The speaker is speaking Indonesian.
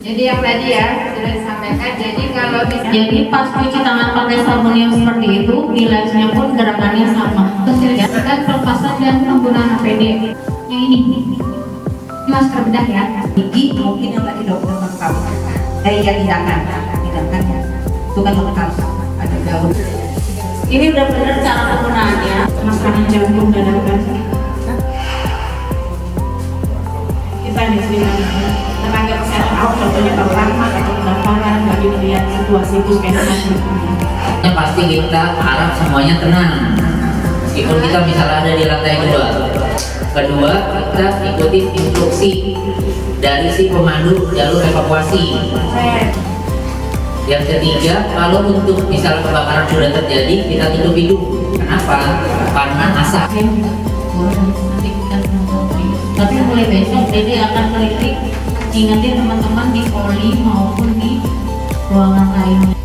Jadi yang tadi ya sudah disampaikan. Jadi kalau Jadi pas cuci tangan pakai sabun yang seperti itu, bilasnya pun gerakannya sama. ya, dan pelepasan dan penggunaan APD yang ini masker bedah ya. Gigi mungkin yang tadi dokter lengkap. Ya tindakan ya. Itu kan lengkap. Ada daun. Ini udah benar cara penggunaannya. Makanan jantung dadakan. Kita di sini tenaga kesehatan awal contohnya bapak atau pendaftaran bagi melihat situasi puskesmas. Yang pasti kita harap semuanya tenang. Meskipun kita misalnya ada di lantai kedua kita ikuti instruksi dari si pemandu jalur evakuasi. Yang ketiga, kalau untuk misalnya kebakaran sudah terjadi, kita tutup hidung. Kenapa? Karena asap. Tapi mulai besok Dede akan keliling ingetin teman-teman di poli maupun di ruangan lainnya.